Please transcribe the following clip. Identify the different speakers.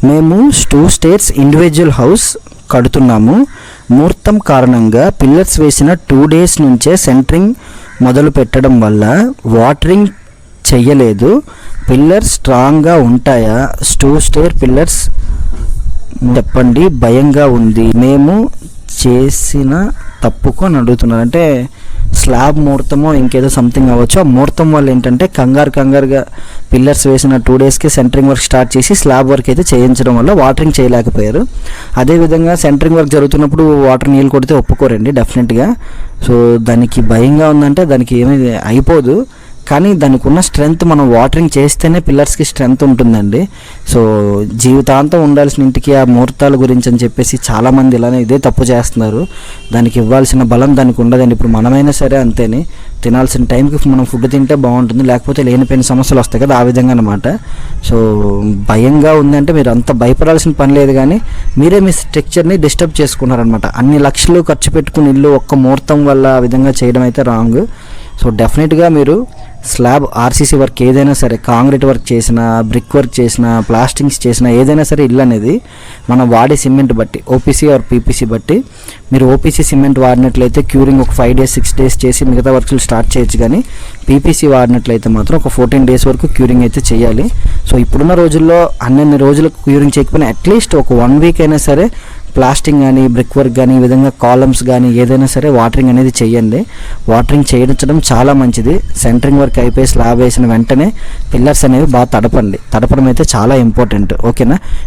Speaker 1: మేము 2 stairs individual house కడుతున్నాము. ముహూర్తం కారణంగా పిల్లర్స్ వేసిన 2 డేస్ నుంచే సెంటరింగ్ మొదలు పెట్టడం వల్ల వాటరింగ్ చెయ్యలేదు. పిల్లర్స్ స్ట్రాంగ్గా ఉంటాయా? 2 స్టేర్ పిల్లర్స్ చెప్పండి, భయంగా ఉంది. మేము చేసిన తప్పుకు అని అడుగుతున్నారు. అంటే స్లాబ్ ముహూర్తమో ఇంకేదో సంథింగ్ అవ్వచ్చు. ఆ ముహూర్తం వల్ల ఏంటంటే కంగారుగా పిల్లర్స్ వేసిన 2 డేస్కి సెంటరింగ్ వర్క్ స్టార్ట్ చేసి స్లాబ్ వర్క్ అయితే చేయించడం వల్ల వాటరింగ్ చేయలేకపోయారు. అదేవిధంగా సెంటరింగ్ వర్క్ జరుగుతున్నప్పుడు వాటర్ నీళ్ళు కొడితే ఒప్పుకోరండి డెఫినెట్గా. సో దానికి భయంగా ఉందంటే దానికి ఏమీ అయిపోదు, కానీ దానికి ఉన్న స్ట్రెంగ్త్ మనం వాటరింగ్ చేస్తేనే పిల్లర్స్కి స్ట్రెంగ్త్ ఉంటుందండి. సో జీవితాంతం ఉండాల్సిన ఇంటికి ఆ ముహూర్తాల గురించి అని చెప్పేసి చాలామంది ఇలానే ఇదే తప్పు చేస్తున్నారు. దానికి ఇవ్వాల్సిన బలం దానికి ఉండదండి. ఇప్పుడు మనమైనా సరే అంతేని, తినాల్సిన టైంకి మనం ఫుడ్ తింటే బాగుంటుంది, లేకపోతే లేనిపోయిన సమస్యలు వస్తాయి కదా, ఆ విధంగా అనమాట. సో భయంగా ఉందంటే మీరు అంత భయపడాల్సిన పని లేదు, కానీ మీరే మీ స్ట్రక్చర్ని డిస్టర్బ్ చేసుకున్నారనమాట. అన్ని లక్షలు ఖర్చు పెట్టుకుని ఇల్లు ఒక్క ముహూర్తం వల్ల ఆ విధంగా చేయడం అయితే రాంగ్. సో డెఫినెట్గా మీరు స్లాబ్ ఆర్సీసీ వర్క్ ఏదైనా సరే, కాంక్రీట్ వర్క్ చేసినా, బ్రిక్ వర్క్ చేసినా, ప్లాస్టింగ్స్ చేసినా, ఏదైనా సరే ఇల్లు అనేది మనం వాడే సిమెంట్ బట్టి, ఓపీసీ ఆర్ పీపీసీ బట్టి, మీరు ఓపీసీ సిమెంట్ వాడినట్లయితే క్యూరింగ్ ఒక 5 డేస్ 6 డేస్ చేసి మిగతా వర్క్లు స్టార్ట్ చేయొచ్చు. కానీ పీపీసీ వాడినట్లయితే మాత్రం ఒక 14 డేస్ వరకు క్యూరింగ్ అయితే చేయాలి. సో ఇప్పుడున్న రోజుల్లో అన్ని రోజులకు క్యూరింగ్ చేయకపోయినా అట్లీస్ట్ ఒక 1 వీక్ అయినా సరే ప్లాస్టింగ్ కానీ, బ్రిక్ వర్క్ కానీ, ఈ విధంగా కాలమ్స్ కానీ ఏదైనా సరే వాటరింగ్ అనేది చేయండి. వాటరింగ్ చేయించడం చాలా మంచిది. సెంటరింగ్ వర్క్ అయిపోయి స్లాబ్ వేసిన వెంటనే పిల్లర్స్ అనేవి బాగా తడపండి. తడపడం అయితే చాలా ఇంపార్టెంట్. ఓకేనా?